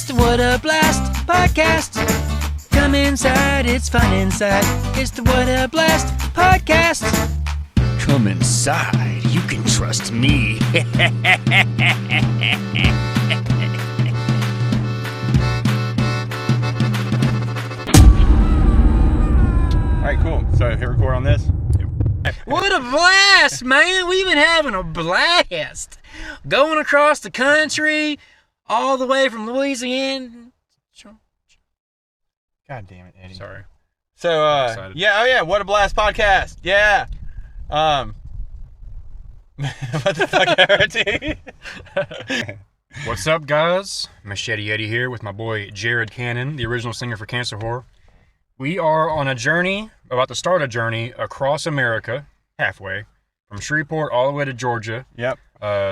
the What a Blast podcast. Come inside, it's fun inside. It's the What a Blast podcast. Come inside, you can trust me. Alright, cool. So hit record on this. What a blast, man. We've been having a blast. Going across the country, all the way from Louisiana. God damn it, Eddie. Sorry. So, yeah, What a Blast podcast. Yeah. What the fuck, Arity? What's up, guys? Machete Eddie here with my boy Jared Cannon, the original singer for Cancer Whore. We are on a journey, about to start a journey across America, halfway, from Shreveport all the way to Georgia. Yep.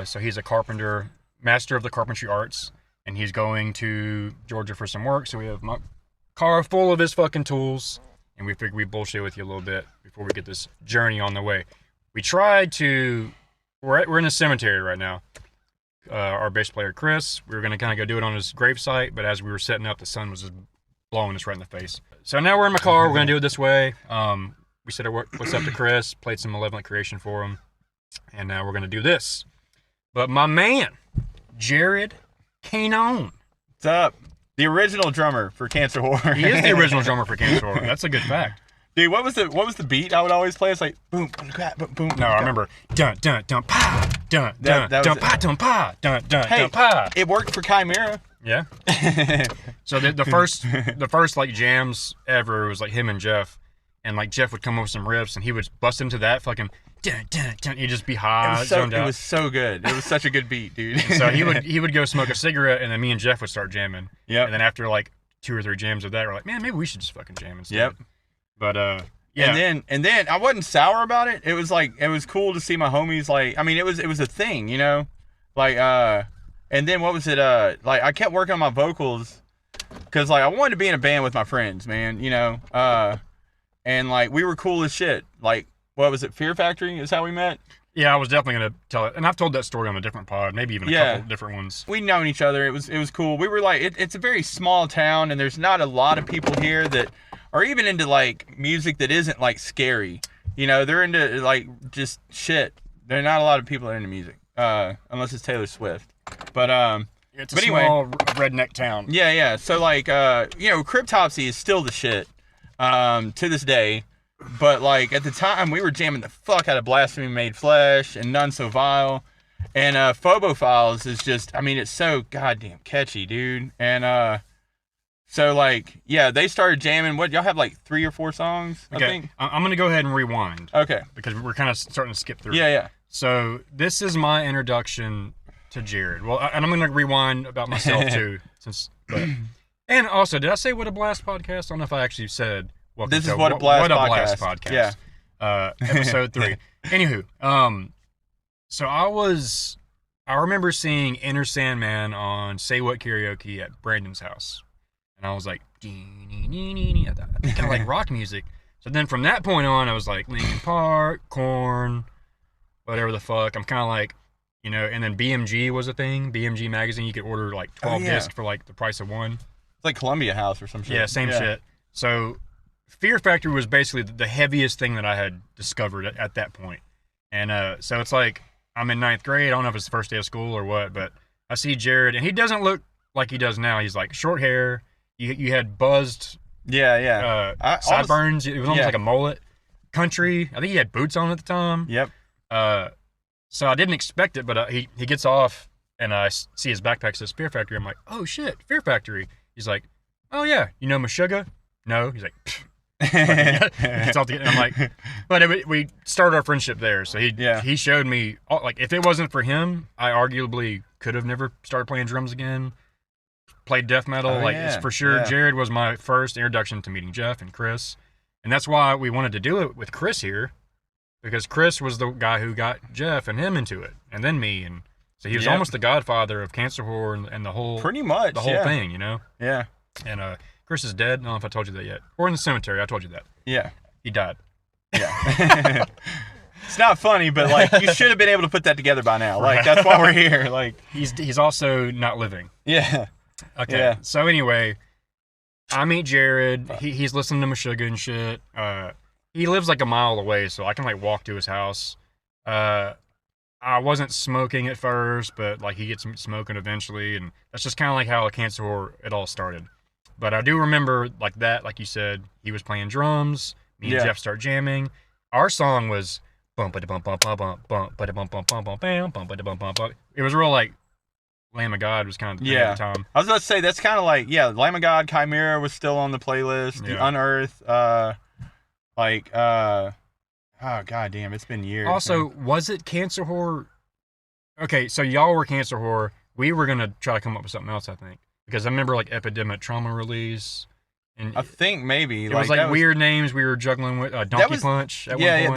So he's a carpenter, master of the carpentry arts, and he's going to Georgia for some work. So we have my car full of his fucking tools, and we figured we'd bullshit with you a little bit before we get this journey on the way. We tried to, we're in a cemetery right now. Our bass player Chris, we were going to kind of go do it on his gravesite, but as we were setting up, the sun was just blowing us right in the face. So now we're in my car, we're going to do it this way. We said what's up to Chris, played some Malevolent Creation for him, and now we're going to do this. But my man, Jared Cannon. What's up? The original drummer for Cancer Whore. He is the original drummer for Cancer Whore. That's a good fact. Dude, what was the beat I would always play? It's like boom, boom, boom, boom. No, I remember dun dun dun pa dun dun That dun was pa dun pa dun dun Hey, dun pa. it worked for Chimera. Yeah. So the first like jams ever was like him and Jeff, and like Jeff would come up with some riffs and he would bust into that fucking dun dun dun. He'd just be high, zoned out. It was so good. It was such a good beat, dude. And so he would go smoke a cigarette, and then me and Jeff would start jamming. Yep. And then after like 2 or 3 jams of that, we're like, man, maybe we should just fucking jam instead. Yep. But yeah. And then I wasn't sour about it. It was like, it was cool to see my homies, like, I mean, it was a thing, you know? Like, and then what was it, like, I kept working on my vocals, because, like, I wanted to be in a band with my friends, man, you know? And, like, we were cool as shit. Like, what was it, Fear Factory is how we met? Yeah, I was definitely going to tell it. And I've told that story on a different pod, maybe even a couple different ones. We'd known each other. It was cool. We were like, it's a very small town, and there's not a lot of people here that are even into, like, music that isn't, like, scary. You know, they're into, like, just shit. There are not a lot of people that are into music, unless it's Taylor Swift. But, it's a small redneck town. Yeah. So, like, you know, Cryptopsy is still the shit, to this day. But, like, at the time, we were jamming the fuck out of Blasphemy Made Flesh and None So Vile. And Phobophiles is just, I mean, it's so goddamn catchy, dude. And so, like, yeah, they started jamming. What, y'all have, like, 3 or 4 songs, Okay. I think? I'm going to go ahead and rewind. Okay. Because we're kind of starting to skip through. Yeah. So this is my introduction to Jared. Well, and I'm going to rewind about myself, too. And also, did I say What a Blast podcast? I don't know if I actually said... This is What a Blast podcast. Yeah. Episode 3. Anywho, so I remember seeing Enter Sandman on Say What Karaoke at Brandon's house. And I was like, kind of like rock music. So then from that point on, I was like, Linkin Park, Korn, whatever the fuck. I'm kind of like, you know, and then BMG was a thing. BMG magazine, you could order like 12 discs for like the price of one. It's like Columbia House or some shit. Yeah, same shit. So Fear Factory was basically the heaviest thing that I had discovered at that point. And so it's like, I'm in 9th grade. I don't know if it's the first day of school or what, but I see Jared, and he doesn't look like he does now. He's like short hair. You had buzzed sideburns. It was almost like a mullet. Country. I think he had boots on at the time. Yep. So I didn't expect it, but he gets off, and I see his backpack says Fear Factory. I'm like, oh shit, Fear Factory. He's like, oh yeah, you know Meshuggah? No. He's like, pfft. And I'm like, but we started our friendship there. So he showed me, like, if it wasn't for him, I arguably could have never started playing drums again. Played death metal, it's for sure. Yeah. Jared was my first introduction to meeting Jeff and Chris, and that's why we wanted to do it with Chris here, because Chris was the guy who got Jeff and him into it, and then me, and so he was almost the godfather of Cancer Whore and the whole pretty much the whole thing, you know. Yeah. And Chris is dead. I don't know if I told you that yet. Or in the cemetery. I told you that. Yeah. He died. Yeah. It's not funny, but, like, you should have been able to put that together by now. Like, that's why we're here. Like, he's also not living. Yeah. Okay. Yeah. So anyway, I meet Jared. He's listening to Meshuggah and shit. He lives like a mile away, so I can like walk to his house. I wasn't smoking at first, but like he gets smoking eventually, and that's just kind of like how Cancer Whore it all started. But I do remember like that, like you said, he was playing drums. Me and Jeff start jamming. Our song was bump bump bump bump bump bump bump bump bump bump bam bump bump bump bump. It was real like Lamb of God was kind of the thing at the time. I was about to say that's kind of like Lamb of God, Chimera was still on the playlist. The Unearth, oh god damn, it's been years. Also, was it Cancer Whore? Okay, so y'all were Cancer Whore. We were gonna try to come up with something else, I think, because I remember like Epidemic Trauma Release. And I think maybe it was like weird names we were juggling with. Donkey Punch. At one point.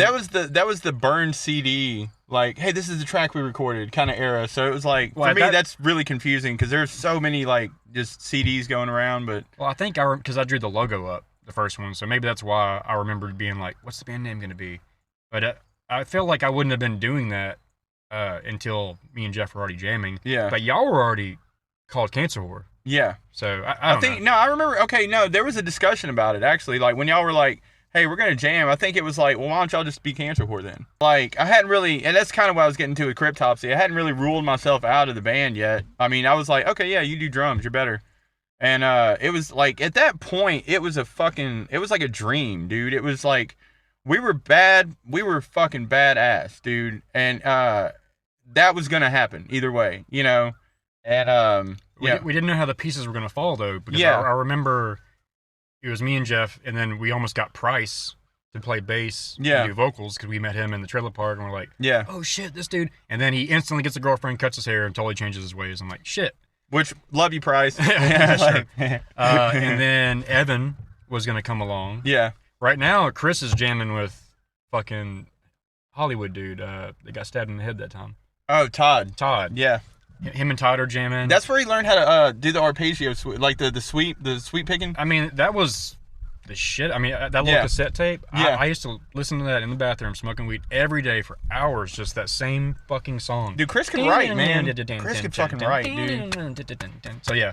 that was the burned CD. Like, hey, this is the track we recorded, kind of era. So it was like for me, that's really confusing because there's so many like just CDs going around. But I think because I drew the logo up the first one, so maybe that's why I remembered being like, what's the band name gonna be? But I feel like I wouldn't have been doing that until me and Jeff were already jamming. Yeah. But y'all were already called Cancer Whore. Yeah. So I think no, I remember. Okay, no, there was a discussion about it actually. Like when y'all were like, "Hey, we're gonna jam." I think it was like, "Well, why don't y'all just be Cancer Whore then?" Like I hadn't really, and that's kind of what I was getting to with Cryptopsy. I hadn't really ruled myself out of the band yet. I mean, I was like, "Okay, yeah, you do drums, you're better." And it was like at that point, it was like a dream, dude. It was like we were fucking badass, dude, and that was gonna happen either way, you know. And we didn't know how the pieces were going to fall, though, because I remember it was me and Jeff, and then we almost got Price to play bass and do vocals because we met him in the trailer park, and we're like, oh, shit, this dude. And then he instantly gets a girlfriend, cuts his hair, and totally changes his ways. I'm like, shit. Which, love you, Price. Yeah, sure. And then Evan was going to come along. Yeah. Right now, Chris is jamming with fucking Hollywood dude that got stabbed in the head that time. Oh, Todd. Yeah. Him and Todd are jamming. That's where he learned how to do the arpeggio, like the sweep picking. I mean, that was the shit. I mean, that little cassette tape. I used to listen to that in the bathroom, smoking weed every day for hours, just that same fucking song. Dude, Chris could write, man. Chris could fucking write, dude. So yeah,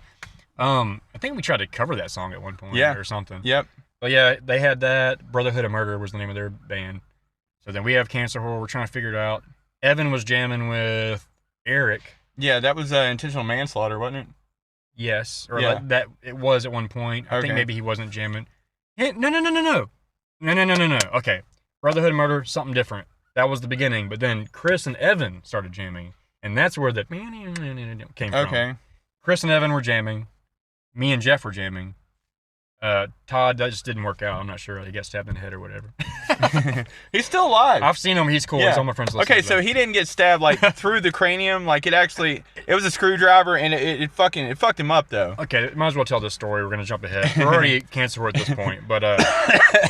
I think we tried to cover that song at one point, or something. Yep. But yeah, they had that. Brotherhood of Murder was the name of their band. So then we have Cancer Whore. We're trying to figure it out. Evan was jamming with Eric. Yeah, that was intentional manslaughter, wasn't it? Yes, or that it was at one point. I think maybe he wasn't jamming. Hey, no. Okay, Brotherhood of Murder, something different. That was the beginning, but then Chris and Evan started jamming, and that's where the came from. Okay. Chris and Evan were jamming. Me and Jeff were jamming. Todd, that just didn't work out. I'm not sure. He got stabbed in the head or whatever. He's still alive. I've seen him. He's cool. Yeah. He's all my friends. Okay, so he didn't get stabbed like through the cranium. Like it was a screwdriver, and it fucked him up though. Okay, might as well tell this story. We're gonna jump ahead. We're already Cancer Whore at this point, but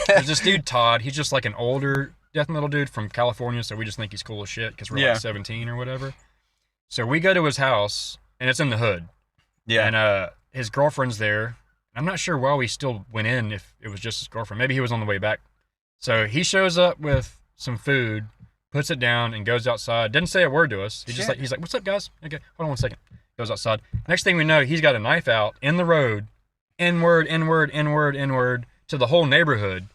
there's this dude Todd. He's just like an older death metal dude from California, so we just think he's cool as shit because we're like 17 or whatever. So we go to his house, and it's in the hood. Yeah. And his girlfriend's there. I'm not sure why we still went in if it was just his girlfriend. Maybe he was on the way back. So he shows up with some food, puts it down, and goes outside. Doesn't say a word to us. He's like, "What's up, guys?" Okay, hold on 1 second. Goes outside. Next thing we know, he's got a knife out in the road, N-word, to the whole neighborhood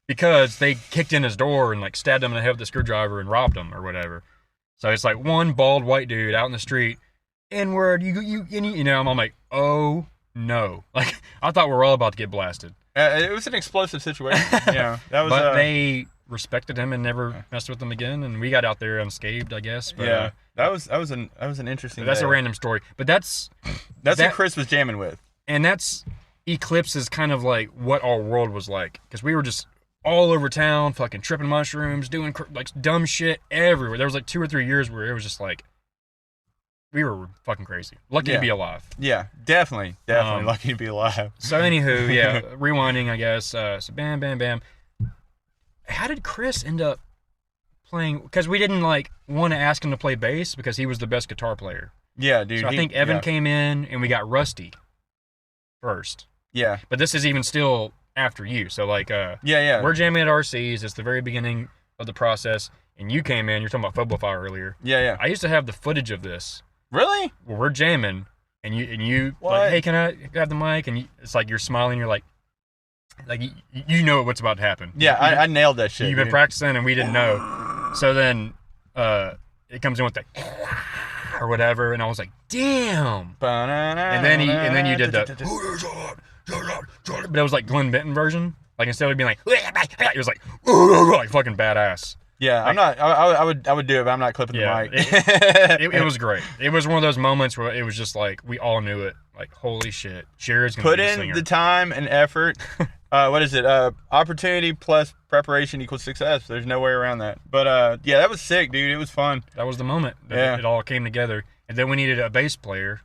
because they kicked in his door and like stabbed him in the head with a screwdriver and robbed him or whatever. So it's like one bald white dude out in the street, N-word, you know. I'm like, oh no! Like I thought we were all about to get blasted. It was an explosive situation. Yeah, that was. But they respected him and never messed with him again, and we got out there unscathed, I guess. But, yeah, that was an interesting. That's a random story, but that's who Chris was jamming with, and that's eclipses kind of like what our world was like because we were just all over town, fucking tripping mushrooms, doing like dumb shit everywhere. There was like 2 or 3 years where it was just like. We were fucking crazy. Lucky to be alive. Yeah, definitely lucky to be alive. So anywho, yeah, rewinding, I guess. So bam. How did Chris end up playing? Because we didn't like want to ask him to play bass because he was the best guitar player. Yeah, dude. So I think Evan came in and we got Rusty first. Yeah. But this is even still after you. So like, we're jamming at RC's. It's the very beginning of the process. And you came in. You're talking about Phobofire earlier. Yeah. I used to have the footage of this. Really? Well, we're jamming, and you What? like, hey, can I grab the mic? And it's like you're smiling. You're like you know what's about to happen. Yeah, I nailed that shit. You've been dude. practicing, and we didn't know. So then it comes in with the or whatever, and I was like, damn. And then you did the but it was like Glenn Benton version. Like instead of being like it was like fucking badass. Yeah, I'm not. I would do it, but I'm not clipping Yeah, the mic. It was great. It was one of those moments where it was just like we all knew it. Like holy shit, Jared's gonna Put be a in singer. the time and effort. What is it? Opportunity plus preparation equals success. There's no way around that. But yeah, that was sick, dude. It was fun. That was the moment that Yeah. it all came together. And then we needed a bass player,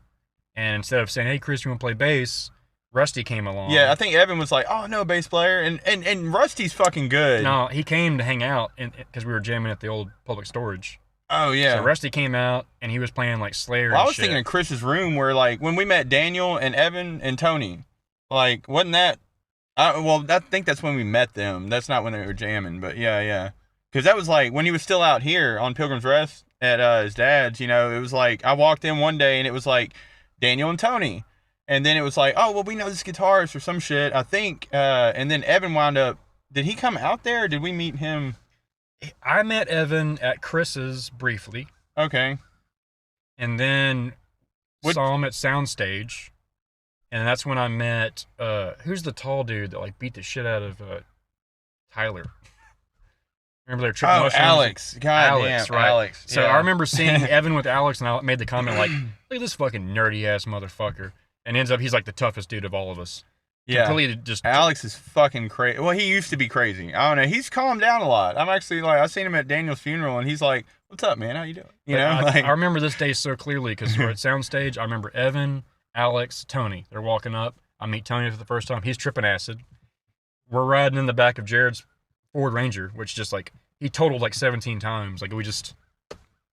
and instead of saying, "Hey, Chris, you want to play bass?" Rusty came along. Yeah, I think Evan was like, "Oh no, bass player," and Rusty's fucking good. No, he came to hang out because we were jamming at the old public storage. Oh yeah. So Rusty came out and he was playing like Slayer. Well, I and was shit. thinking of Chris's room where like when we met Daniel and Evan and Tony, like wasn't that? I think that's when we met them. That's not when they were jamming, but yeah. Because that was like when he was still out here on Pilgrim's Rest at his dad's. You know, it was like I walked in one day and it was like Daniel and Tony, and then it was like, oh well, we know this guitarist or some shit. I think, and then Evan wound up. Did he come out there? Or did we meet him? I met Evan at Chris's briefly, Okay. and then saw him at Soundstage, and that's when I met who's the tall dude that like beat the shit out of Tyler. Remember their triple mushrooms? Alex. God Alex, damn, right. Alex. So yeah. I remember seeing Evan with Alex, and I made the comment like, "Look at this fucking nerdy ass motherfucker," and ends up he's like the toughest dude of all of us. Yeah. Completely just Alex is fucking crazy. Well, he used to be crazy. I don't know. He's calmed down a lot. I'm actually like, I seen him at Daniel's funeral, and he's like, "What's up, man? How you doing?" You know, I remember this day so clearly because we're at Soundstage. I remember Evan, Alex, Tony. They're walking up. I meet Tony for the first time. He's tripping acid. We're riding in the back of Jared's Ford Ranger, which just like he totaled like 17 times. Like we just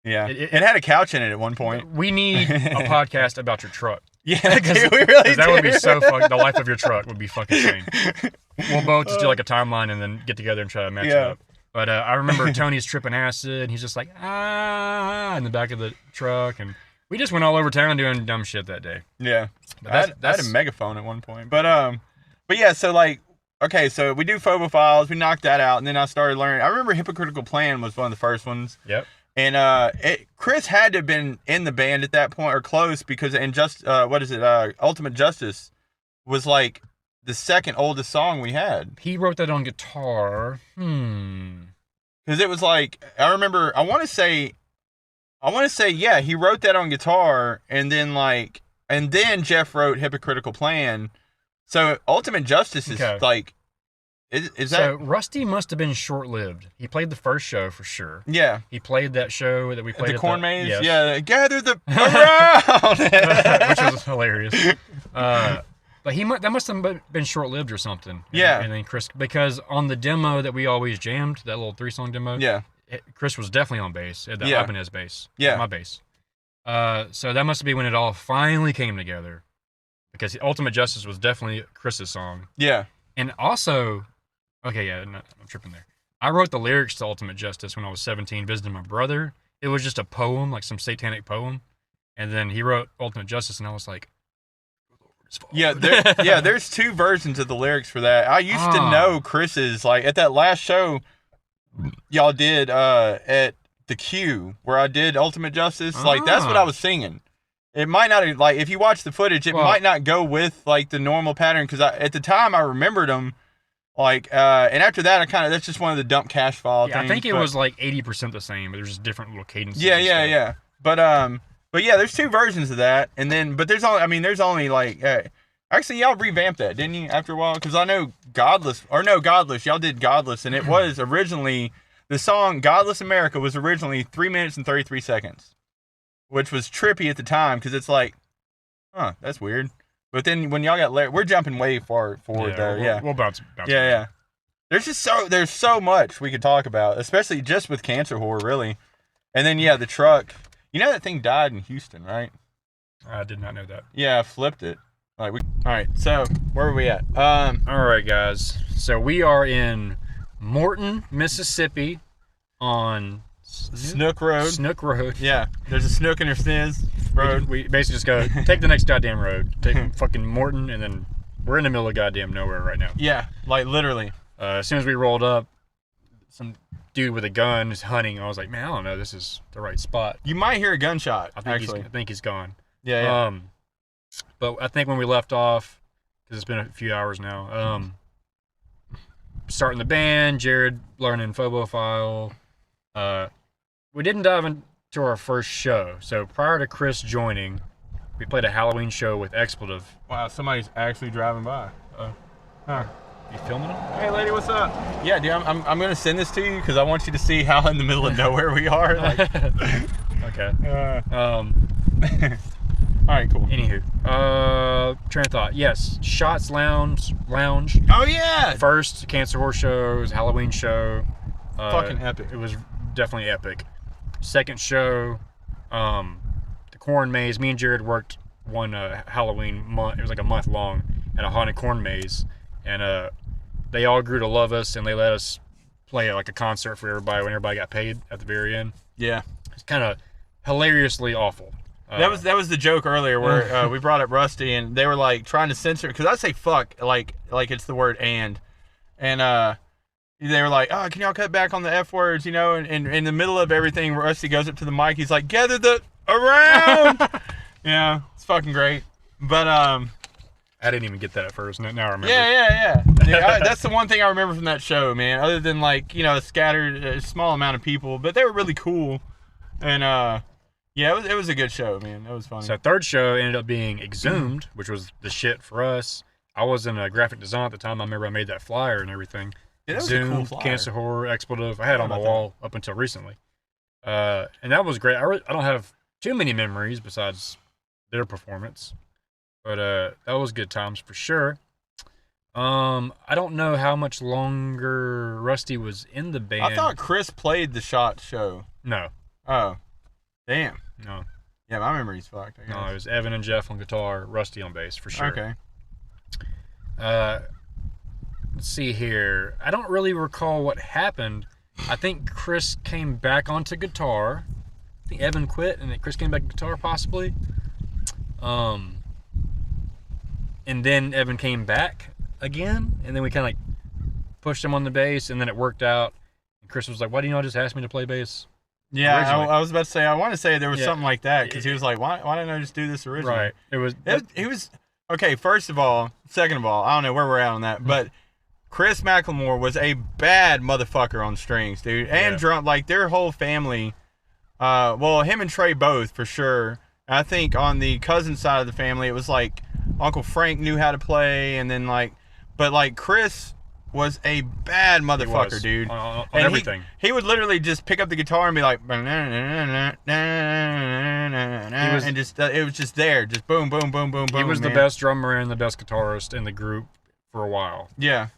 yeah. It It had a couch in it at one point. we need a podcast about your truck. Yeah, dude, we really That would be do. so fucking. The life of your truck would be fucking insane. We'll both just do like a timeline and then get together and try to match it Yeah. up. But I remember Tony's tripping acid, and he's just like in the back of the truck, and we just went all over town doing dumb shit that day. Yeah. But I had a megaphone at one point. But yeah, so like, okay, so we do Phobofiles, we knocked that out, and then I started learning. I remember Hypocritical Plan was one of the first ones. Yep. And Chris had to have been in the band at that point or close because Ultimate Justice was like the second oldest song we had. He wrote that on guitar. Because it was like, I want to say, yeah, he wrote that on guitar, and then Jeff wrote Hypocritical Plan. So Ultimate Justice is Okay. like, is that? So Rusty must have been short-lived. He played the first show for sure. Yeah. He played that show that we played The at corn maze? yes. Yeah. Gather the around! Which was hilarious. But that must have been short-lived or something. Yeah. And then Chris, because on the demo that we always jammed, that little 3-song demo, Yeah. Chris was definitely on bass. The Yeah. Ibanez bass. Yeah. My bass. So that must be when it all finally came together. Because Ultimate Justice was definitely Chris's song. Yeah. And also, okay, yeah, no, I'm tripping there. I wrote the lyrics to Ultimate Justice when I was 17, visiting my brother. It was just a poem, like some satanic poem. And then he wrote Ultimate Justice, and I was like, Yeah, there's two versions of the lyrics for that. I used to know Chris's, like, at that last show y'all did at the Q, where I did Ultimate Justice, like, that's what I was singing. It might not, like, if you watch the footage, it might not go with, like, the normal pattern, because at the time I remembered them, like, and after that, that's just one of the dump cache file things. I think it was like 80% the same, but there's just different little cadences. Yeah. But yeah, there's two versions of that, and then, but there's only like, actually, y'all revamped that, didn't you, after a while? Because I know Godless, y'all did Godless, and it was originally, the song Godless America was originally 3 minutes and 33 seconds, which was trippy at the time, because it's like, that's weird. But then when y'all got, we're jumping way far forward there, yeah. We'll bounce Yeah. There's so much we could talk about, especially just with Cancer Whore, really. And then, yeah, the truck. You know that thing died in Houston, right? I did not know that. Yeah, I flipped it. All right, so where are we at? All right, guys. So we are in Morton, Mississippi on Snook Road. Snook Road. Yeah, there's a Snook and a Sniz road. We basically just go take the next goddamn road, take fucking Morton, and then we're in the middle of goddamn nowhere right now. Yeah, like literally. As soon as we rolled up, some dude with a gun is hunting. I was like, man, I don't know, this is the right spot. You might hear a gunshot. I think actually, he's gone. yeah. But I think when we left off, because it's been a few hours now, starting the band, Jared learning Phobophile. We didn't dive into our first show. So prior to Chris joining, we played a Halloween show with Expletive. Wow, somebody's actually driving by. Huh. You filming them? Hey, lady, what's up? Yeah, dude, I'm gonna send this to you because I want you to see how in the middle of nowhere we are. Like, Okay. all right, cool. Anywho, train of thought. Yes, Shots Lounge. Oh yeah, First Cancer Horse show, it was a Halloween show. fucking epic. It was definitely epic. Second show, the corn maze. Me and Jared worked one Halloween month. It was like a month long at a haunted corn maze, and they all grew to love us, and they let us play like a concert for everybody when everybody got paid at the very end. Yeah, It's kind of hilariously awful. that was the joke earlier where we brought up Rusty and they were like trying to censor it because I say fuck like it's the word and they were like, oh, can y'all cut back on the F words, you know? And in the middle of everything, Rusty goes up to the mic. He's like, gather the around. Yeah, it's fucking great. But I didn't even get that at first. Now I remember. yeah. Dude, that's the one thing I remember from that show, man. Other than like, you know, a scattered small amount of people, but they were really cool. And yeah, it was a good show, man. It was funny. So third show ended up being Exhumed, which was the shit for us. I was in graphic design at the time. I remember I made that flyer and everything. Yeah, that was a cool Exhumed, flyer. Cancer Horror, Expletive. I had it on my How about wall up until recently. And that was great. I don't have too many memories besides their performance. But that was good times for sure. I don't know how much longer Rusty was in the band. I thought Chris played the Shot show. No. Oh, damn. No. Yeah, my memory's fucked. I guess. No, it was Evan and Jeff on guitar, Rusty on bass for sure. Okay. Let's see here. I don't really recall what happened. I think Chris came back onto guitar. I think Evan quit and then Chris came back to guitar possibly. And then Evan came back again, and then we kind of like pushed him on the bass, and then it worked out. And Chris was like, "Why didn't y'all just ask me to play bass?" Yeah, Originally. I was about to say, I want to say there was Yeah. something like that because he was like, why didn't I just do this originally? Right. It was. He was okay. First of all, second of all, I don't know where we're at on that, but Chris McLemore was a bad motherfucker on strings, dude, and Yeah. drum. Like their whole family. Well, him and Trey both for sure. I think on the cousin side of the family, it was like Uncle Frank knew how to play, and then but Chris was a bad motherfucker, was. dude. On And everything. He would literally just pick up the guitar and be like, and just it was just there, just boom, boom, boom, boom, boom. He was the man. best drummer and the best guitarist in the group for a while. Yeah,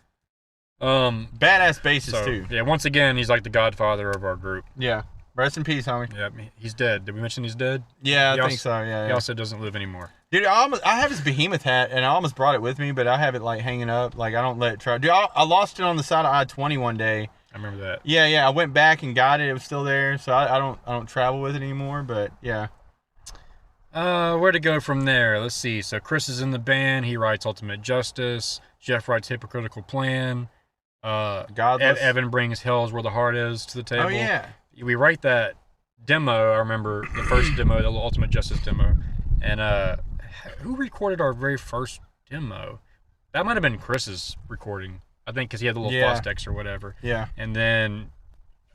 Badass badass bassist so, too. Yeah, once again, he's like the godfather of our group. Yeah, rest in peace, homie. Yeah, he's dead. Did we mention he's dead? Yeah, He I also- think so. Yeah, He yeah. also doesn't live anymore. Dude, I have his Behemoth hat, and I almost brought it with me, but I have it like hanging up. Like I don't let it try. Dude, I lost it on the side of I-20 one day. I remember that. Yeah. I went back and got it. It was still there, so I don't travel with it anymore. But yeah. Where to go from there? Let's see. So Chris is in the band. He writes Ultimate Justice. Jeff writes Hypocritical Plan. Godless. Evan brings Hell's Where the Heart Is to the table. Oh yeah. We write that demo. I remember the first demo, the Ultimate Justice demo. And who recorded our very first demo? That might have been Chris's recording, I think, because he had the little Yeah. Fostex or whatever. Yeah. And then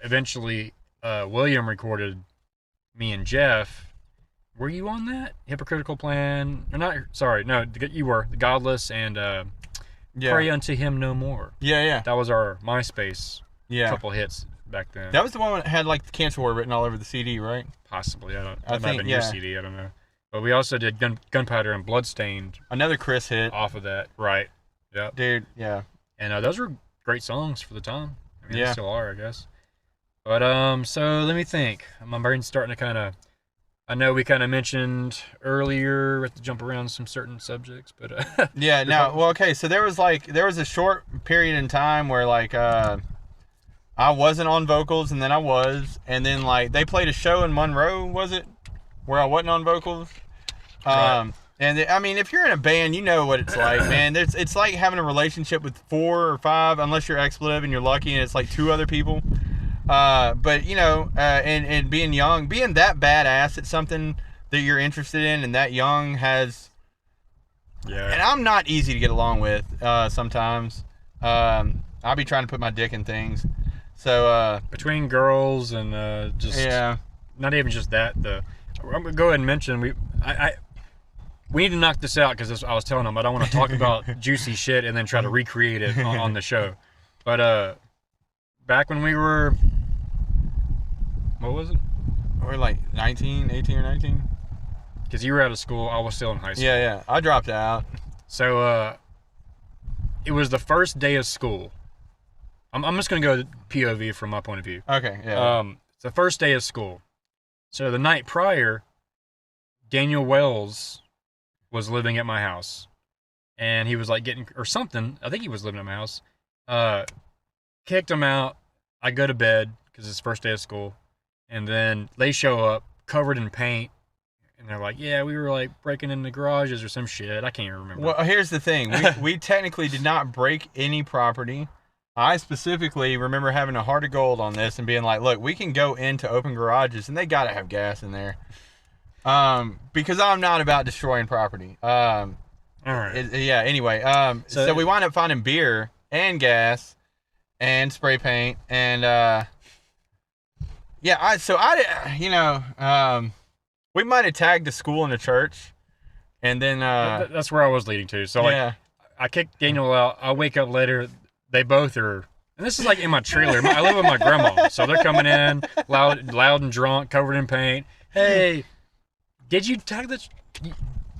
eventually William recorded me and Jeff. Were you on that? Hypocritical Plan? Or not? Sorry, no, you were. The Godless and Yeah. Pray Unto Him No More. Yeah. That was our MySpace Yeah. couple hits back then. That was the one that had like the Cancer War written all over the CD, right? Possibly. I don't. I That might have think, been your yeah. CD. I don't know. But we also did Gunpowder and Bloodstained Another Chris hit. off of that. Right. Yep. Dude, yeah. And those were great songs for the time. I mean, Yeah. they still are, I guess. But so let me think. My brain's starting to kind of. I know we kind of mentioned earlier we have to jump around some certain subjects, but Yeah, no, well, okay, so there was a short period in time where I wasn't on vocals, and then I was, and then like they played a show in Monroe, was it, where I wasn't on vocals? Right. I mean, if you're in a band, you know what it's like, man. It's like having a relationship with 4 or 5, unless you're expletive and you're lucky, and it's like 2 other people. But you know, and being young, being that badass at something that you're interested in, and that young has, Yeah. and I'm not easy to get along with sometimes. I'll be trying to put my dick in things. So Between girls and just yeah, not even just that. I'm gonna go ahead and mention we need to knock this out because I was telling them I don't want to talk about juicy shit and then try to recreate it on the show. But back when we were, what was it? we're like 18 or 19. Because you were out of school, I was still in high school. Yeah, I dropped out. So it was the first day of school. I'm just gonna go POV from my point of view. Okay, yeah. It's the first day of school. So the night prior, Daniel Wells was living at my house, and he was like getting or something. I think he was living at my house. Kicked him out. I go to bed because it's the first day of school, and then they show up covered in paint, and they're like, "Yeah, we were like breaking into garages or some shit. I can't even remember." Well, here's the thing. We technically did not break any property. I specifically remember having a heart of gold on this and being like, look, we can go into open garages, and they got to have gas in there. Because I'm not about destroying property. All right. Anyway, so we wound up finding beer and gas and spray paint and we might have tagged the school and the church, and then That's where I was leading to. So like, I kicked Daniel out. I wake up later. They both are, and this is like in my trailer. I live with my grandma, so they're coming in loud and drunk, covered in paint. Hey, did you tag this?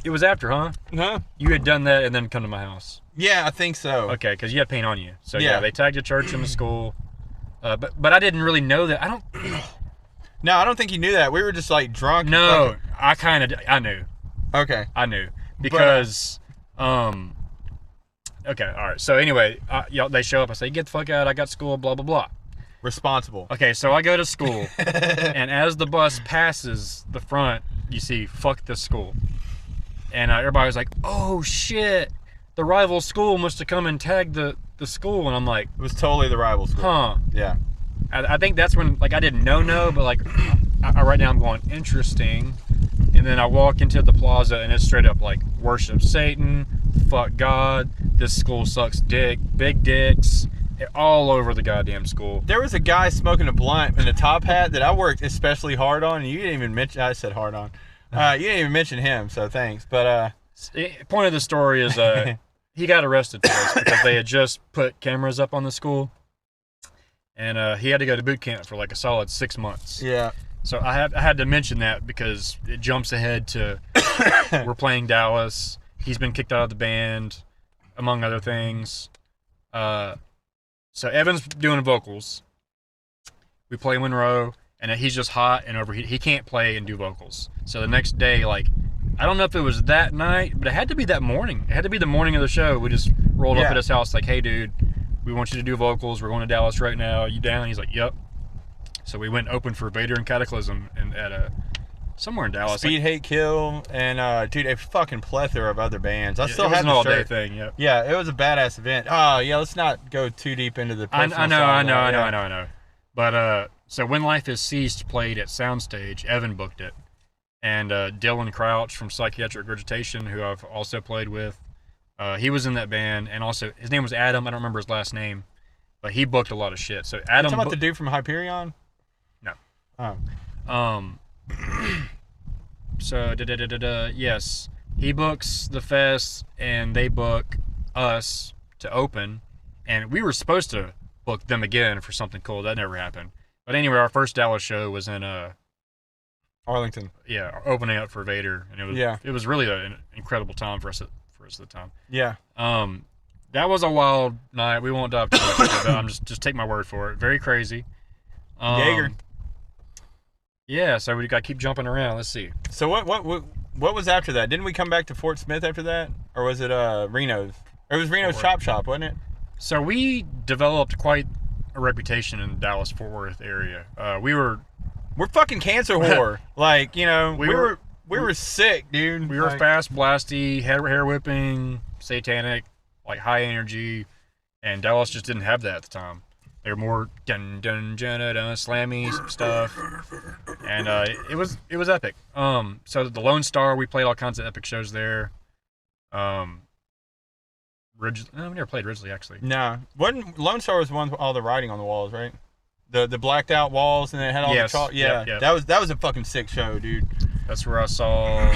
It was after, huh? Huh? You had done that and then come to my house. Yeah, I think so. Okay, because you had paint on you. So Yeah. they tagged the church and the school. But I didn't really know that. No, I don't think you knew that. We were just like drunk. No, I knew. Okay. I knew because okay, all right. So anyway, they show up. I say, "Get the fuck out! I got school." Blah blah blah. Responsible. Okay, so I go to school, and as the bus passes the front, you see "fuck this school," and everybody was like, "Oh shit! The rival school must have come and tagged the school," and I'm like, It was totally the rival school. "Huh." Yeah. I think that's when, like, I didn't know, but like, I right now I'm going interesting, and then I walk into the plaza and it's straight up like worship Satan, fuck God, this school sucks dick, big dicks, all over the goddamn school. There was a guy smoking a blunt in a top hat that I worked especially hard on, and you didn't even mention. I said hard on. You didn't even mention him, so thanks. But Point of the story is he got arrested for this because they had just put cameras up on the school. And he had to go to boot camp for like a solid 6 months. yeah, So I had to mention that because it jumps ahead to we're playing Dallas. He's been kicked out of the band, among other things. So Evan's doing vocals. We play Monroe, and he's just hot and overheated. He can't play and do vocals. So the next day, like, I don't know if it was that night, but it had to be that morning. It had to be the morning of the show. We just rolled up at his house like, "Hey, dude, we want you to do vocals. We're going to Dallas right now. You down?" He's like, "Yep." So we went open for Vader and Cataclysm and at somewhere in Dallas. Speed, Hate, Kill, and dude, a fucking plethora of other bands. I still it was have an the all-day shirt. thing. Yep. Yeah, it was a badass event. Oh yeah, let's not go too deep into the. I personal know. side of that. Yeah. But so When Life Has Ceased played at Soundstage. Evan booked it, and Dylan Crouch from Psychiatric Regurgitation, who I've also played with, he was in that band, and also his name was Adam. I don't remember his last name, but he booked a lot of shit. So You Adam. talking about the dude from Hyperion? No. Oh. So yes, he books the fest, and they book us to open, and we were supposed to book them again for something cool. That never happened. But anyway, our first Dallas show was in Arlington. opening up for Vader, and it was really an incredible time for us at the time. Yeah. That was a wild night. We won't dive too much into that. I'm just take my word for it. Very crazy. Jaeger. Yeah, so we got to keep jumping around. Let's see. So what was after that? Didn't we come back to Fort Smith after that, or was it Reno's? Or it was Reno's Chop Shop, wasn't it? So we developed quite a reputation in the Dallas Fort Worth area. We're fucking cancer whore. Like, you know, we were sick, dude. We were fast, blasty, hair whipping, satanic, like high energy, and Dallas just didn't have that at the time. They were more dun dun dun dun, dun slammy stuff, and it was epic. So the Lone Star, we played all kinds of epic shows there. We never played Ridgely actually. Nah, Lone Star was the one with all the writing on the walls, right? The blacked out walls, and it had all the chalk. Yeah, yep. that was a fucking sick show, dude. That's where I saw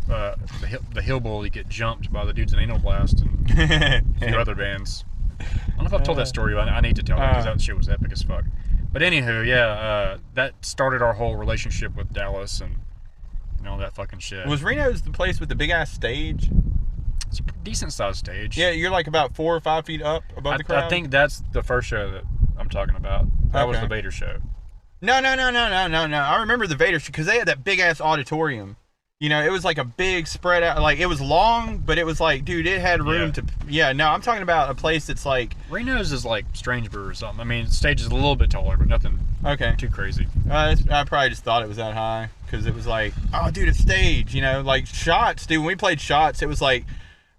the Hillbilly get jumped by the dudes in Anal Blast and a few other bands. I don't know if I've told that story, but I need to tell it because that shit was epic as fuck. But anywho, that started our whole relationship with Dallas and all that fucking shit. Was Reno's the place with the big ass stage? It's a decent sized stage. Yeah, you're like about 4 or 5 feet up above the crowd. I think that's the first show that I'm talking about. That was the Vader show. No. I remember the Vader show because they had that big ass auditorium. You know, it was like a big spread out. Like, it was long, but it was like, dude, it had room to. Yeah, no, I'm talking about a place that's like. Reno's is like Strange Brew or something. I mean, the stage is a little bit taller, but nothing too crazy. I probably just thought it was that high because it was like, oh, dude, a stage. You know, like Shots, dude. When we played Shots, it was like.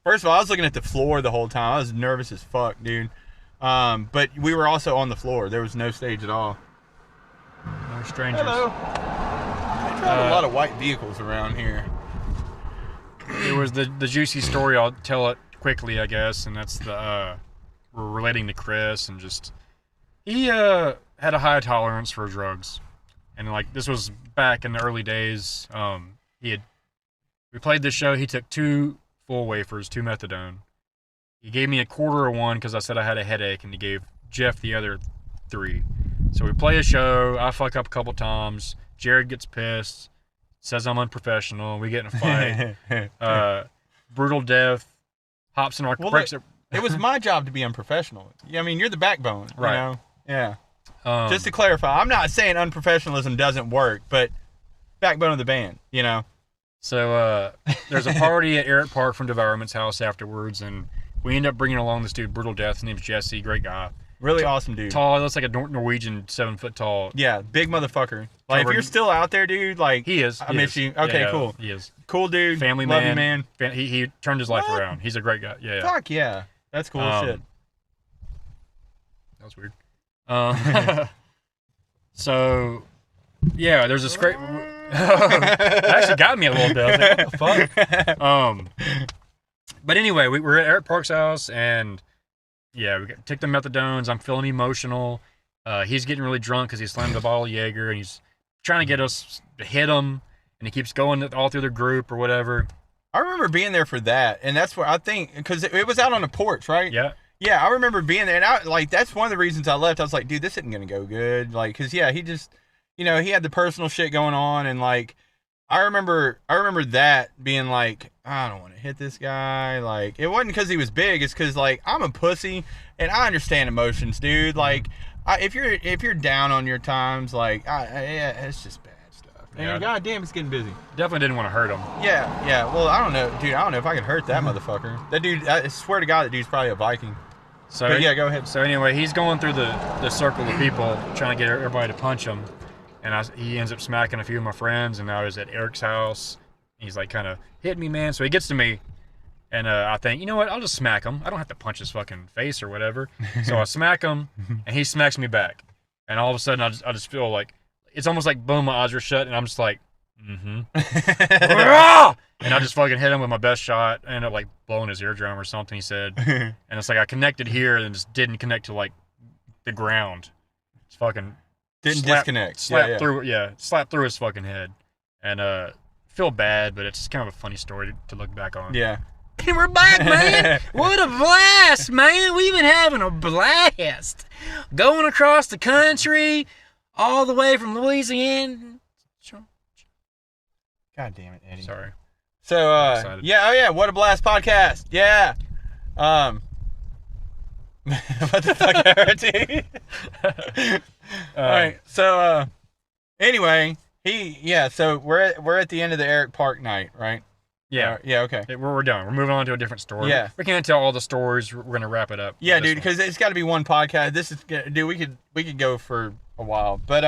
First of all, I was looking at the floor the whole time. I was nervous as fuck, dude. But we were also on the floor. There was no stage at all. No strangers. Hello. I drive a lot of white vehicles around here. It was the juicy story. I'll tell it quickly, I guess, and that's we're relating to Chris and just he had a high tolerance for drugs, and like this was back in the early days. We played this show. He took 2 full wafers, 2 methadone. He gave me a quarter of one because I said I had a headache, and he gave Jeff the other 3. So we play a show. I fuck up a couple times. Jared gets pissed, says I'm unprofessional. We get in a fight. Brutal death. Hops in our breaks. It was my job to be unprofessional. I mean, you're the backbone, right? You know? Yeah. Just to clarify, I'm not saying unprofessionalism doesn't work, but backbone of the band, you know. So there's a party at Eric Park from Devourment's house afterwards, and we end up bringing along this dude, Brutal Death. His name's Jesse, great guy. Really awesome dude. Tall, he looks like a Norwegian, 7 foot tall. Yeah, big motherfucker. Like, if you're still out there, dude, like... He is. I miss you. Okay, cool. He is. Cool dude. Family Love man. you, man. He turned his life around. He's a great guy. Yeah. Fuck yeah. That's cool as shit. That was weird. So, yeah, there's this great... That actually got me a little bit. I was like, what the fuck? But anyway, we were at Eric Park's house, and yeah, we took the methadones. I'm feeling emotional. He's getting really drunk because he slammed a bottle of Jaeger, and he's trying to get us to hit him, and he keeps going all through the group or whatever. I remember being there for that, and that's where I think, because it was out on the porch, right? Yeah. Yeah, I remember being there, and that's one of the reasons I left. I was like, dude, this isn't going to go good. Like, because, yeah, he just... You know, he had the personal shit going on, and like, I remember that being like, I don't want to hit this guy. Like, it wasn't because he was big; it's because like I'm a pussy, and I understand emotions, dude. Like, if you're down on your times, like, it's just bad stuff. And goddamn, it's getting busy. Definitely didn't want to hurt him. Yeah. Well, I don't know, dude. I don't know if I could hurt that motherfucker. That dude, I swear to God, that dude's probably a Viking. So but yeah, go ahead. So anyway, he's going through the circle of people trying to get everybody to punch him. And he ends up smacking a few of my friends, and I was at Eric's house. He's like kind of hitting me, man. So he gets to me, and I think, you know what? I'll just smack him. I don't have to punch his fucking face or whatever. So I smack him, and he smacks me back. And all of a sudden, I just feel like, it's almost like boom, my eyes are shut, and I'm just like, and I just fucking hit him with my best shot. I ended up like blowing his eardrum or something, he said. And it's like I connected here and just didn't connect to like the ground. It's fucking... disconnect. Slapped through his fucking head. And feel bad, but it's kind of a funny story to look back on. Yeah. And we're back, man. What a blast, man. We've been having a blast. Going across the country, all the way from Louisiana. God damn it, Eddie. Sorry. So, yeah, What a Blast podcast. Yeah. What the fuck, Artie? All right. So, anyway, so we're at the end of the Eric Park night, right? Yeah. Yeah. Okay. We're done. We're moving on to a different story. Yeah. We can't tell all the stories. We're gonna wrap it up. Yeah, with this dude, one. because it's got to be one podcast. This is, dude, we could go for a while. But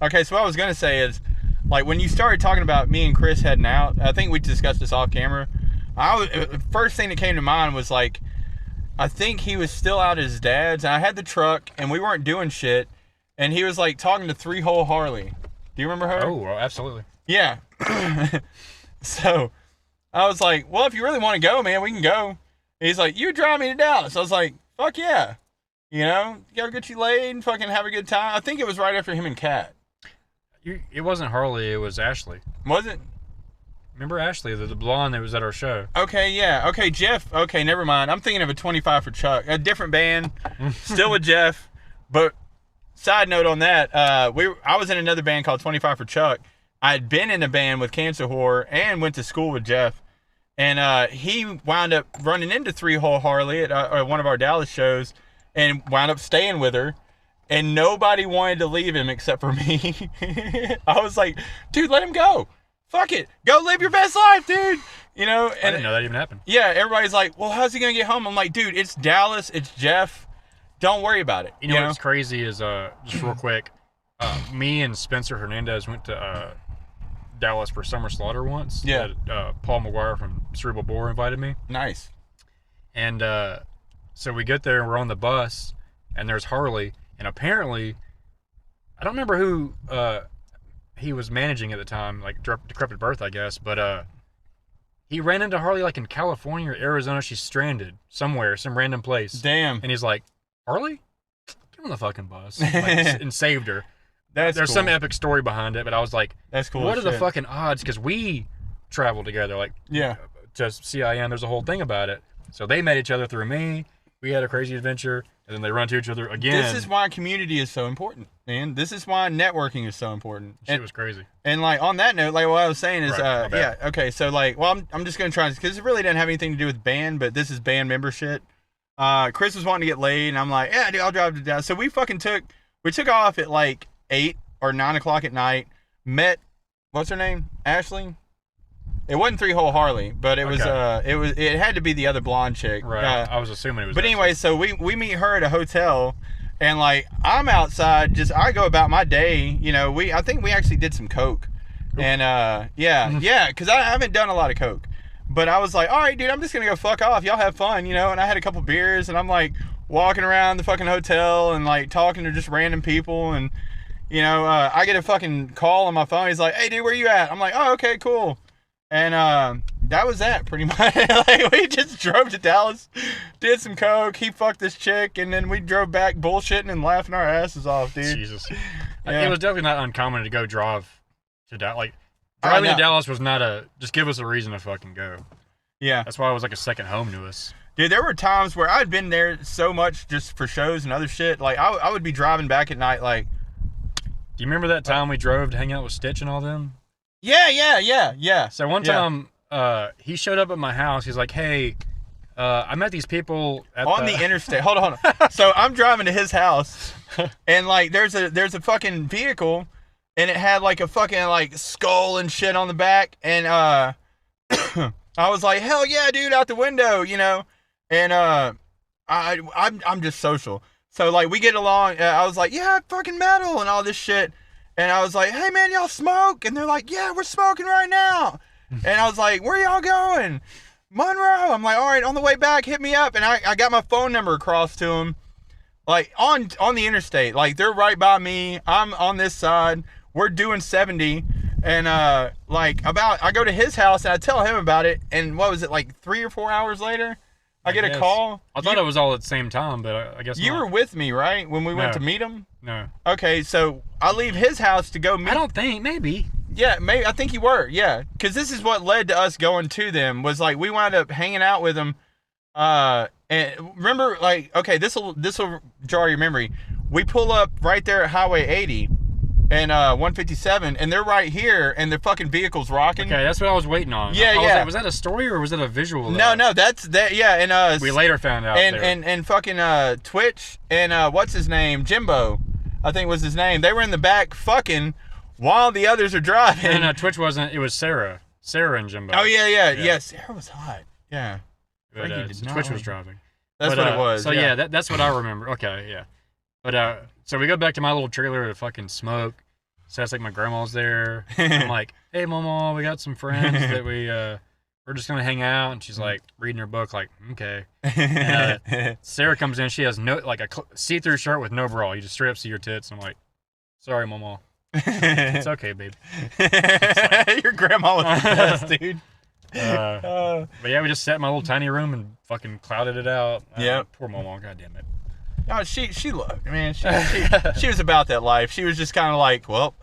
okay. So what I was gonna say is, like, when you started talking about me and Chris heading out, I think we discussed this off camera. First thing that came to mind was like, I think he was still out at his dad's, and I had the truck, and we weren't doing shit, and he was like talking to Three Hole Harley. Do you remember her? Oh, well, absolutely. Yeah. So I was like, well, if you really want to go, man, we can go. And he's like, you drive me to Dallas. I was like, fuck yeah. You know, go get you laid and fucking have a good time. I think it was right after him and Kat. It wasn't Harley. It was Ashley. Was it? Remember Ashley, the blonde that was at our show? Okay, yeah. Okay, Jeff. Okay, never mind. I'm thinking of a 25 for Chuck. A different band. Still with Jeff. But side note on that, I was in another band called 25 for Chuck. I had been in a band with Cancer Horror and went to school with Jeff. And he wound up running into Three Hole Harley at one of our Dallas shows and wound up staying with her. And nobody wanted to leave him except for me. I was like, dude, let him go. Fuck it. Go live your best life, dude. You know? And, I didn't know that even happened. Yeah, everybody's like, well, how's he going to get home? I'm like, dude, it's Dallas. It's Jeff. Don't worry about it. You know what's crazy is, just real quick, me and Spencer Hernandez went to Dallas for Summer Slaughter once. Yeah. Paul McGuire from Cerebral Bore invited me. Nice. And so we get there and we're on the bus, and there's Harley. And apparently, I don't remember who he was managing at the time, like Decrepit Birth, I guess. But he ran into Harley like in California or Arizona. She's stranded somewhere, some random place. Damn. And he's like, Harley? Get on the fucking bus. Like, and saved her. There's cool. some epic story behind it, but I was like, that's cool. What are the fucking odds? Because we traveled together, like, yeah, to CIN. There's a whole thing about it. So they met each other through me. We had a crazy adventure, and then they run to each other again. This is why community is so important, man. This is why networking is so important. Shit was crazy. And like on that note, like what I was saying is, Right, yeah, okay. So like, well, I'm just gonna try because it really doesn't have anything to do with band, but this is band membership. Chris was wanting to get laid, and I'm like, yeah, dude, I'll drive to Dallas. So we took off at like 8 or 9 o'clock at night. Met, what's her name? Ashley. It wasn't Three Hole Harley, but it was it had to be the other blonde chick. Right. I was assuming it was. But anyway, so we meet her at a hotel, and like I'm outside, I go about my day. You know, I think we actually did some coke, and yeah, because I haven't done a lot of coke. But I was like, all right, dude, I'm just gonna go fuck off. Y'all have fun, you know. And I had a couple beers, and I'm like walking around the fucking hotel and like talking to just random people, and you know, I get a fucking call on my phone. He's like, hey, dude, where you at? I'm like, oh, okay, cool. And that was that pretty much. Like we just drove to Dallas, did some coke. He fucked this chick, and then we drove back bullshitting and laughing our asses off, dude. Jesus. Yeah. It was definitely not uncommon to go drive to Dallas. Like driving to Dallas was not just give us a reason to fucking go. Yeah. That's why it was like a second home to us. Dude, there were times where I'd been there so much just for shows and other shit. Like I would be driving back at night, like. Do you remember that time we drove to hang out with Stitch and all them? Yeah. So one time, he showed up at my house. He's like, hey, I met these people on the interstate. Hold on. So I'm driving to his house, and like there's a fucking vehicle, and it had like a fucking like skull and shit on the back, and I was like, hell yeah, dude, out the window, you know, and I'm just social. So like we get along. I was like, yeah, fucking metal and all this shit. And I was like, hey man, y'all smoke? And they're like, yeah, we're smoking right now. And I was like, where y'all going? Monroe. I'm like, all right, on the way back, hit me up. And I got my phone number across to them, like on the interstate. Like they're right by me. I'm on this side. We're doing 70. And I go to his house and I tell him about it. And what was it, like 3 or 4 hours later? I get a call. I thought it was all at the same time, but I guess you were with me, right? When we went to meet him? No. Okay, so I leave his house to go meet. I don't think, maybe. Yeah, maybe. I think you were, yeah. Because this is what led to us going to them, was like we wound up hanging out with them. And remember, like, okay, this will jar your memory. We pull up right there at Highway 80 and 157, and they're right here, and the fucking vehicle's rocking. Okay, that's what I was waiting on. Yeah, I was yeah. like, was that a story or was that a visual? No, that's that. Yeah, and we later found out. And fucking Twitch and what's his name, Jimbo, I think was his name. They were in the back fucking while the others are driving. And Twitch wasn't. It was Sarah. Sarah and Jimbo. Oh yeah. Yeah. Sarah was hot. Yeah. But, Frankie did not Twitch was like- driving. That's But, what it was. So yeah, that's what I remember. Okay, yeah. But so we go back to my little trailer to fucking smoke. So it's like my grandma's there. I'm like, hey, Mama, we got some friends that we're just gonna hang out, and she's like reading her book, like, okay. Sarah comes in, she has a see-through shirt with no bra. You just straight up see your tits. And I'm like, sorry, Mama. It's okay, babe. Your grandma was the best, dude. But yeah, we just sat in my little tiny room and fucking clouded it out. Yep. Poor Mama, god damn it. No, she loved, man. She was about that life. She was just kind of like, well,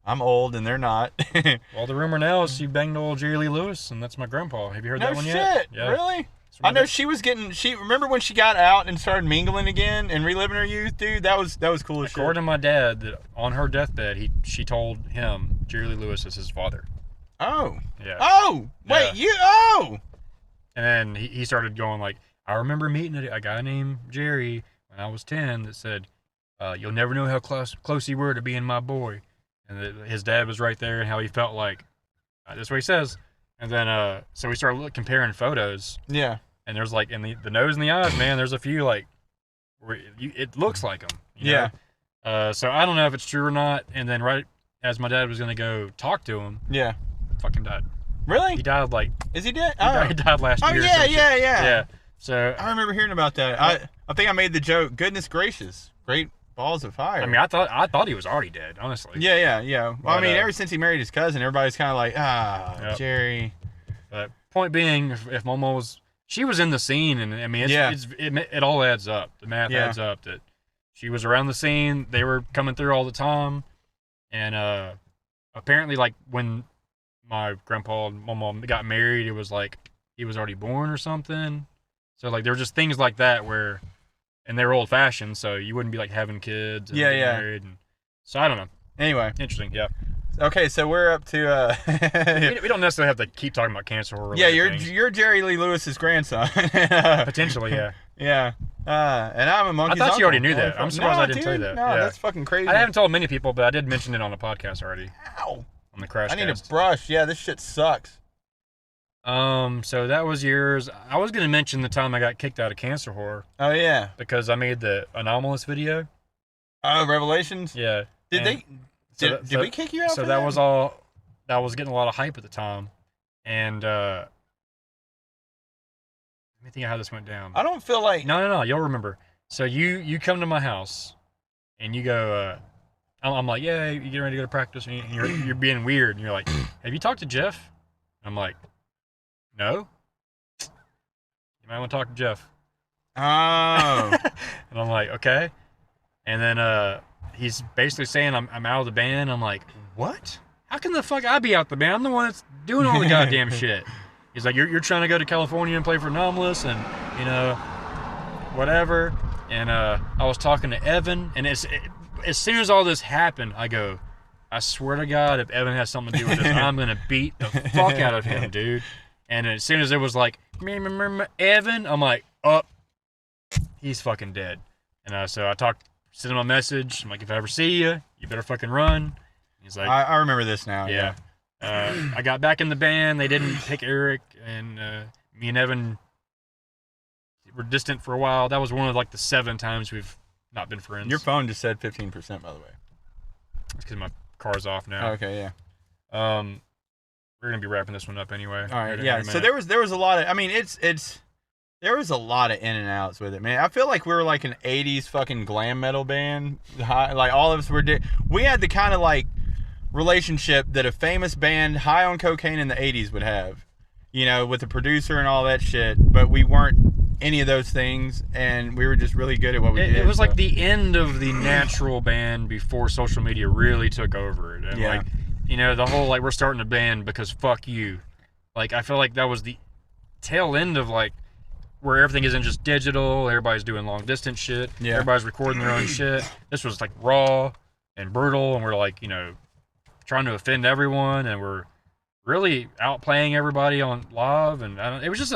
I'm old and they're not. Well, the rumor now is she banged old Jerry Lee Lewis, and that's my grandpa. Have you heard No that one shit. yet? Yeah. Really? That's I know right. she was getting. Remember when she got out and started mingling again and reliving her youth, dude. That was cool as shit. According to my dad, that on her deathbed, she told him Jerry Lee Lewis is his father. Oh. Yeah. Oh. Wait. Yeah. Oh. And then he started going like, I remember meeting a guy named Jerry when I was 10 that said, you'll never know how close you were to being my boy. And his dad was right there and how he felt like, that's what he says. And then, so we started comparing photos. Yeah. And there's like, in the nose and the eyes, man, there's a few like, where it looks like them. Yeah. So I don't know if it's true or not. And then right as my dad was going to go talk to him, Yeah. fucking died. Really? He died like, Is he dead? he died last Oh year. or yeah, some shit. yeah. Yeah. So, I remember hearing about that. I think I made the joke. Goodness gracious, great balls of fire. I mean, I thought he was already dead, honestly. Yeah. Well, I But, mean, ever since he married his cousin, everybody's kind of like, Yep. Jerry. But point being, if Momo she was in the scene, and I mean, it all adds up. The math Yeah. adds up that she was around the scene. They were coming through all the time, and apparently, like when my grandpa and Momo got married, it was like he was already born or something. So like there were just things like that where, and they were old fashioned, so you wouldn't be like having kids and getting married. And, so I don't know. Anyway, Interesting, yeah. okay, so we're up to. We don't necessarily have to keep talking about cancer horror. Yeah, you're Jerry Lee Lewis's grandson. Potentially, yeah. Yeah. And I'm a monkey's I thought you already uncle. knew that. I'm surprised I didn't tell you that. No, Yeah. that's fucking crazy. I haven't told many people, but I did mention it on the podcast already, Ow. on the Crash I need Cast. a brush. Yeah, this shit sucks. So that was yours. I was going to mention the time I got kicked out of Cancer Horror Oh yeah. because I made the Anomalous video. Oh, Revelations. Yeah. Did And they? so Did we kick you out? So for that was all. That was getting a lot of hype at the time, and let me think of how this went down. I don't feel like. No. You'll remember. So you come to my house, and you go. I'm like, yeah, you getting ready to go to practice, and you're being weird, and you're like, have you talked to Jeff? I'm like, no. You might want to talk to Jeff. Oh. And I'm like, okay. And then he's basically saying I'm out of the band. I'm like, what? How can the fuck I be out the band? I'm the one that's doing all the goddamn shit. He's like, you're trying to go to California and play for Anomalous and, whatever. And I was talking to Evan, and as soon as all this happened, I go, I swear to God, if Evan has something to do with this, I'm going to beat the fuck out of him, dude. And as soon as it was like, Evan, I'm like, he's fucking dead. And so I sent him a message. I'm like, if I ever see you, you better fucking run. He's like, I remember this now. yeah. I got back in the band. They didn't pick Eric, and me and Evan were distant for a while. That was one of like the 7 times we've not been friends. Your phone just said 15%, by the way. It's because my car's off now. Okay, yeah. We're gonna be wrapping this one up anyway. All right, In a yeah. So minute. there was a lot of. I mean, there was a lot of in and outs with it, man. I feel like we were like an '80s fucking glam metal band. Like all of us were. We had the kind of like relationship that a famous band high on cocaine in the '80s would have, with the producer and all that shit. But we weren't any of those things, and we were just really good at what we did. It was like the end of the natural band before social media really took over it. And Yeah. like, the whole like we're starting a band because fuck you. Like I feel like that was the tail end of like where everything isn't just digital, everybody's doing long distance shit. Yeah. Everybody's recording their own shit. This was like raw and brutal, and we're like, trying to offend everyone, and we're really outplaying everybody on live, and it was just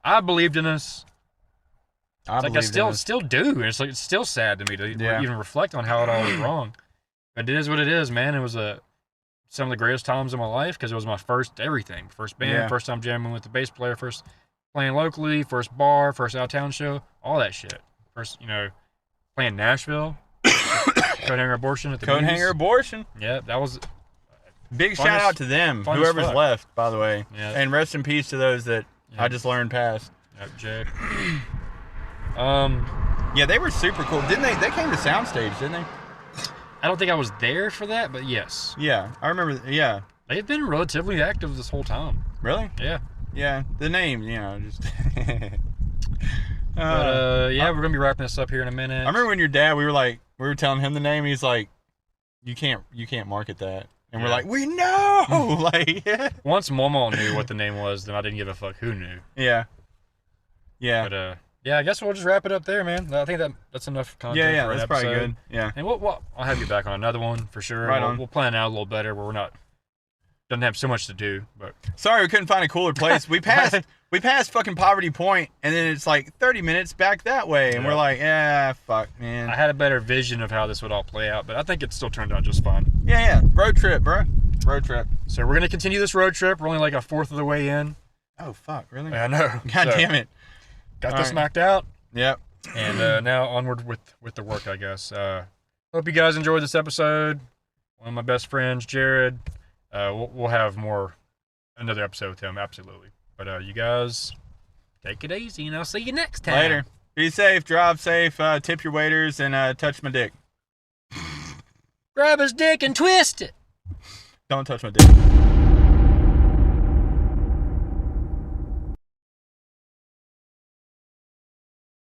I believed in us. I Like I still do. And it's like it's still sad to me to Yeah. even reflect on how it all went wrong. But it is what it is, man. It was some of the greatest times of my life because it was my first everything. First band, Yeah. first time jamming with the bass player, first playing locally, first bar, first out of town show, all that shit. First, playing Nashville, Coathanger Abortion at the Coat Muse. hanger abortion. Yeah, that was Big Fun shout as- out to them, fun as whoever's fuck. left, by the way. Yeah. And rest in peace to those that I just learned past. Jay. Yeah, they were super cool. Didn't they? They came to Soundstage, didn't they? I don't think I was there for that, but yes, Yeah, I remember. Yeah, they've been relatively active this whole time. really? Yeah. Yeah, the name, just. But yeah, we're gonna be wrapping this up here in a minute. I remember when your dad, we were telling him the name. He's like, you can't market that, and we're Yeah. like, we know, like, Once Momo knew what the name was, then I didn't give a fuck who knew. yeah. But yeah, I guess we'll just wrap it up there, man. I think that's enough content. Yeah, for an that's probably episode. good. Yeah. And I'll have you back on another one for sure. Right on. We'll plan out a little better where we're not doesn't have so much to do, but Sorry, we couldn't find a cooler place. We passed fucking Poverty Point, and then it's like 30 minutes back that way, and Yeah. we're like, fuck, man. I had a better vision of how this would all play out. But I think it still turned out just fine. Yeah, road trip, bro. Road trip. So we're gonna continue this road trip. We're only like a fourth of the way in. Oh fuck, really? I know. God damn it. Got All this right. knocked out. Yep. And now onward with the work, I guess. Hope you guys enjoyed this episode. One of my best friends, Jared. We'll have another episode with him, absolutely. But you guys, take it easy, and I'll see you next time. Later. Be safe, drive safe, tip your waiters, and touch my dick. Grab his dick and twist it. Don't touch my dick.